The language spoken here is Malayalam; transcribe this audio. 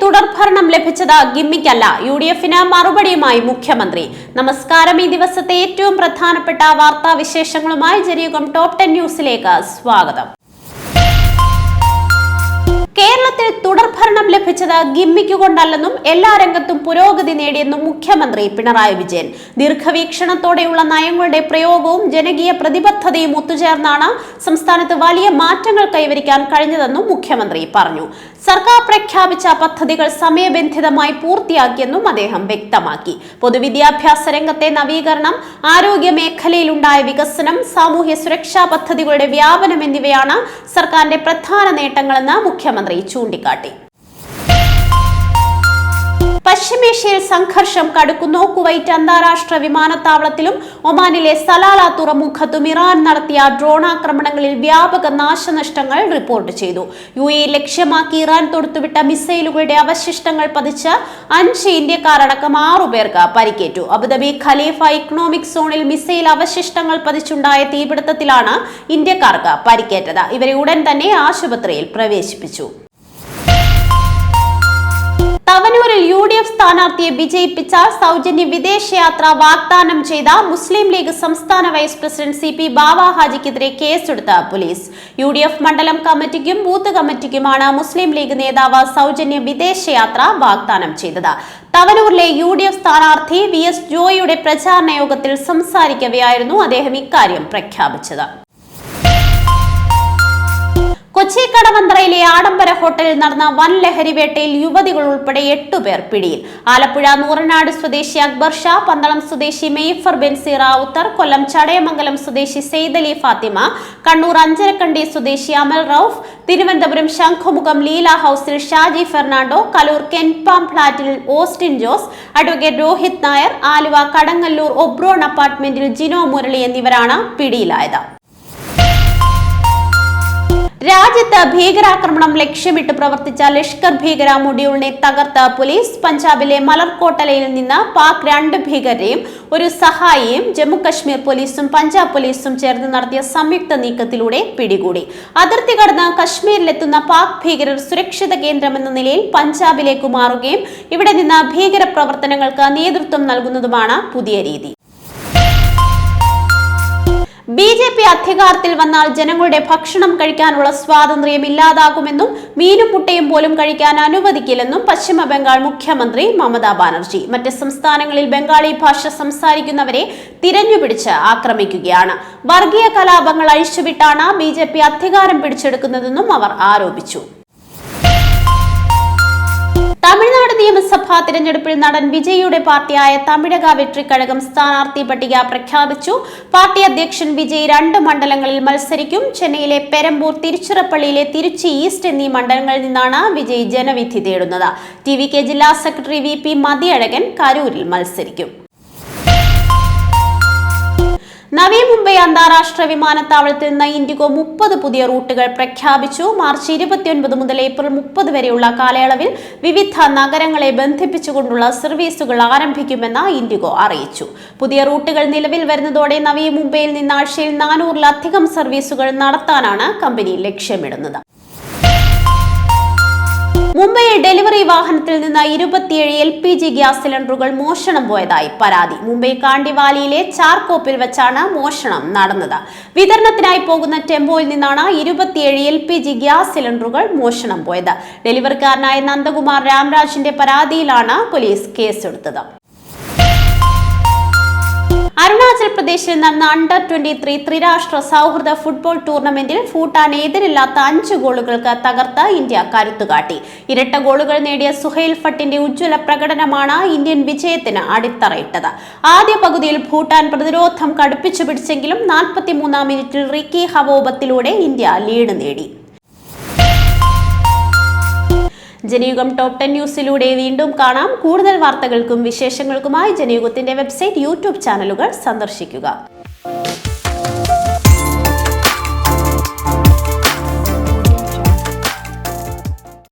തുടർഭരണം ലഭിച്ചത് ഗിമ്മിക്കല്ല, UDFന് മറുപടിയുമായി മുഖ്യമന്ത്രി. നമസ്കാരം. ഈ ദിവസത്തെ ഏറ്റവും പ്രധാനപ്പെട്ട വാർത്താ വിശേഷങ്ങളുമായി ജനയുഗം ടോപ്പ് 10 ന്യൂസിലേക്ക് സ്വാഗതം. കേരളത്തിൽ തുടർഭരണം ലഭിച്ചത് ഗിമ്മിക്കുകൊണ്ടല്ലെന്നും എല്ലാ രംഗത്തും പുരോഗതി നേടിയെന്നും മുഖ്യമന്ത്രി പിണറായി വിജയൻ. ദീർഘവീക്ഷണത്തോടെയുള്ള നയങ്ങളുടെ പ്രയോഗവും ജനകീയ പ്രതിബദ്ധതയും ഒത്തുചേർന്നാണ് സംസ്ഥാനത്ത് വലിയ മാറ്റങ്ങൾ കൈവരിക്കാൻ കഴിഞ്ഞതെന്നും മുഖ്യമന്ത്രി പറഞ്ഞു. സർക്കാർ പ്രഖ്യാപിച്ച പദ്ധതികൾ സമയബന്ധിതമായി പൂർത്തിയാക്കിയെന്നും അദ്ദേഹം വ്യക്തമാക്കി. പൊതുവിദ്യാഭ്യാസ രംഗത്തെ നവീകരണം, ആരോഗ്യ മേഖലയിലുണ്ടായ വികസനം, സാമൂഹ്യ സുരക്ഷാ പദ്ധതികളുടെ വ്യാപനം എന്നിവയാണ് സർക്കാരിന്റെ പ്രധാന നേട്ടങ്ങളെന്ന് മുഖ്യമന്ത്രി ചൂണ്ടിക്കാട്ടി. പശ്ചിമേഷ്യയിൽ സംഘർഷം കടുക്കുന്നു. കുവൈറ്റ് അന്താരാഷ്ട്ര വിമാനത്താവളത്തിലും ഒമാനിലെ സലാല തുറമുഖത്തും ഇറാൻ നടത്തിയ ഡ്രോൺ ആക്രമണങ്ങളിൽ വ്യാപക നാശനഷ്ടങ്ങൾ റിപ്പോർട്ട് ചെയ്തു. UAE ലക്ഷ്യമാക്കി ഇറാൻ തൊടുത്തുവിട്ട മിസൈലുകളുടെ അവശിഷ്ടങ്ങൾ പതിച്ച് 5 ഇന്ത്യക്കാരടക്കം 6 പേർക്ക് പരിക്കേറ്റു. അബുദാബി ഖലീഫ ഇക്കണോമിക് സോണിൽ മിസൈൽ അവശിഷ്ടങ്ങൾ പതിച്ചുണ്ടായ തീപിടുത്തത്തിലാണ് ഇന്ത്യക്കാർക്ക് പരിക്കേറ്റത്. ഇവരെ ഉടൻ തന്നെ ആശുപത്രിയിൽ പ്രവേശിപ്പിച്ചു. തവനൂരിൽ UDF സ്ഥാനാർത്ഥിയെ വിജയിപ്പിച്ചാൽ സൗജന്യ വിദേശയാത്ര വാഗ്ദാനം ചെയ്ത മുസ്ലിം ലീഗ് സംസ്ഥാന വൈസ് പ്രസിഡന്റ് CP ബാവ ഹാജിക്കെതിരെ കേസെടുത്ത പോലീസ്. UDF മണ്ഡലം കമ്മിറ്റിക്കും ബൂത്ത് കമ്മിറ്റിക്കുമാണ് മുസ്ലിം ലീഗ് നേതാവ് സൗജന്യ വിദേശയാത്ര വാഗ്ദാനം ചെയ്തത്. തവനൂരിലെ UDF സ്ഥാനാർത്ഥി VS ജോയിയുടെ പ്രചാരണ യോഗത്തിൽ സംസാരിക്കവെയായിരുന്നു അദ്ദേഹം ഇക്കാര്യം പ്രഖ്യാപിച്ചത്. കൊച്ചി കടവന്ത്രയിലെ ആഡംബര ഹോട്ടലിൽ നടന്ന വൻ ലഹരിവേട്ടയിൽ യുവതികൾ ഉൾപ്പെടെ 8 പേർ പിടിയിൽ. ആലപ്പുഴ നൂറനാട് സ്വദേശി അക്ബർ ഷാ, പന്തളം സ്വദേശി മെയ്ഫർ ബെൻസി റാവുത്തർ, കൊല്ലം ചടയമംഗലം സ്വദേശി സെയ്ദലി ഫാത്തിമ, കണ്ണൂർ അഞ്ചരക്കണ്ടി സ്വദേശി അമൽ റൌഫ്, തിരുവനന്തപുരം ശംഖുമുഖം ലീല ഹൌസിൽ ഷാജി ഫെർണാണ്ടോ, കലൂർ കെൻപാം ഫ്ളാറ്റിൽ ഓസ്റ്റിൻ ജോസ്, അഡ്വക്കേറ്റ് രോഹിത് നായർ, ആലുവ കടങ്ങല്ലൂർ ഒബ്രോൺ അപ്പാർട്ട്മെന്റിൽ ജിനോ മുരളി എന്നിവരാണ് പിടിയിലായത്. രാജ്യത്ത് ഭീകരാക്രമണം ലക്ഷ്യമിട്ട് പ്രവർത്തിച്ച ലഷ്കർ ഭീകര മൊഡ്യൂളിനെ തകർത്ത പോലീസ്. പഞ്ചാബിലെ മലർക്കോട്ടലയിൽ നിന്ന് പാക് 2 ഭീകരരെയും ഒരു സഹായിയും ജമ്മുകശ്മീർ പോലീസും പഞ്ചാബ് പോലീസും ചേർന്ന് നടത്തിയ സംയുക്ത നീക്കത്തിലൂടെ പിടികൂടി. അതിർത്തി കടന്ന് കശ്മീരിലെത്തുന്ന പാക് ഭീകരർ സുരക്ഷിത കേന്ദ്രമെന്ന നിലയിൽ പഞ്ചാബിലേക്ക് മാറുകയും ഇവിടെ നിന്ന് ഭീകര പ്രവർത്തനങ്ങൾക്ക് നേതൃത്വം നൽകുന്നതുമാണ് പുതിയ രീതി. BJP അധികാരത്തിൽ വന്നാൽ ജനങ്ങളുടെ ഭക്ഷണം കഴിക്കാനുള്ള സ്വാതന്ത്ര്യം ഇല്ലാതാകുമെന്നും മീനും മുട്ടയും പോലും കഴിക്കാൻ അനുവദിക്കില്ലെന്നും പശ്ചിമ ബംഗാൾ മുഖ്യമന്ത്രി മമതാ ബാനർജി. മറ്റ് സംസ്ഥാനങ്ങളിൽ ബംഗാളി ഭാഷ സംസാരിക്കുന്നവരെ തിരഞ്ഞുപിടിച്ച് ആക്രമിക്കുകയാണ്. വർഗീയ കലാപങ്ങൾ അഴിച്ചുവിട്ടാണ് BJP അധികാരം പിടിച്ചെടുക്കുന്നതെന്നും അവർ ആരോപിച്ചു. തമിഴ്നാട് നിയമസഭാ തിരഞ്ഞെടുപ്പിൽ നടൻ വിജയിയുടെ പാർട്ടിയായ തമിഴക വെട്രിക്കഴകം സ്ഥാനാർത്ഥി പട്ടിക പ്രഖ്യാപിച്ചു. പാർട്ടി അധ്യക്ഷൻ വിജയ് 2 മണ്ഡലങ്ങളിൽ മത്സരിക്കും. ചെന്നൈയിലെ പെരമ്പൂർ, തിരുച്ചിറപ്പള്ളിയിലെ തിരുച്ചി ഈസ്റ്റ് എന്നീ മണ്ഡലങ്ങളിൽ നിന്നാണ് വിജയ് ജനവിധി തേടുന്നത്. TVK ജില്ലാ സെക്രട്ടറി VP മതിയഴകൻ കരൂരിൽ മത്സരിക്കും. നവി മുംബൈ അന്താരാഷ്ട്ര വിമാനത്താവളത്തിൽ നിന്ന് ഇൻഡിഗോ 30 പുതിയ റൂട്ടുകൾ പ്രഖ്യാപിച്ചു. മാർച്ച് 29 മുതൽ ഏപ്രിൽ 30 വരെയുള്ള കാലയളവിൽ വിവിധ നഗരങ്ങളെ ബന്ധിപ്പിച്ചുകൊണ്ടുള്ള സർവീസുകൾ ആരംഭിക്കുമെന്ന് ഇൻഡിഗോ അറിയിച്ചു. പുതിയ റൂട്ടുകൾ നിലവിൽ വരുന്നതോടെ നവി മുംബൈയിൽ നിന്ന് ആഴ്ചയിൽ 400-ലധികം സർവീസുകൾ നടത്താനാണ് കമ്പനി ലക്ഷ്യമിടുന്നത്. മുംബൈയിൽ ഡെലിവറി വാഹനത്തിൽ നിന്ന് 27 LPG ഗ്യാസ് സിലിണ്ടറുകൾ മോഷണം പോയതായി പരാതി. മുംബൈ കാണ്ടിവാലിയിലെ ചാർക്കോപ്പിൽ വെച്ചാണ് മോഷണം നടന്നത്. വിതരണത്തിനായി പോകുന്ന ടെമ്പോയിൽ നിന്നാണ് 27 LPG ഗ്യാസ് സിലിണ്ടറുകൾ മോഷണം പോയത്. ഡെലിവറിക്കാരനായ നന്ദകുമാർ രാംരാജിന്റെ പരാതിയിലാണ് പോലീസ് കേസെടുത്തത്. അരുണാചൽ പ്രദേശിൽ നടന്ന അണ്ടർ 23 ത്രിരാഷ്ട്ര സൗഹൃദ ഫുട്ബോൾ ടൂർണമെന്റിൽ ഭൂട്ടാൻ എതിരില്ലാത്ത 5 ഗോളുകൾക്ക് തകർത്ത് ഇന്ത്യ കരുത്തുകാട്ടി. ഇരട്ട ഗോളുകൾ നേടിയ സുഹൈൽ ഭട്ടിന്റെ ഉജ്ജ്വല പ്രകടനമാണ് ഇന്ത്യൻ വിജയത്തിന് അടിത്തറയിട്ടത്. ആദ്യ പകുതിയിൽ ഭൂട്ടാൻ പ്രതിരോധം കടുപ്പിച്ചു പിടിച്ചെങ്കിലും 43-ാം മിനിറ്റിൽ റിക്കി ഹവോബത്തിലൂടെ ഇന്ത്യ ലീഡ് നേടി. ജനയുഗം ടോപ്പ് 10 ന്യൂസിലൂടെ വീണ്ടും കാണാം. കൂടുതൽ വാർത്തകൾക്കും വിശേഷങ്ങൾക്കുമായി ജനയുഗത്തിന്റെ വെബ്സൈറ്റ്, YouTube ചാനലുകൾ സന്ദർശിക്കുക.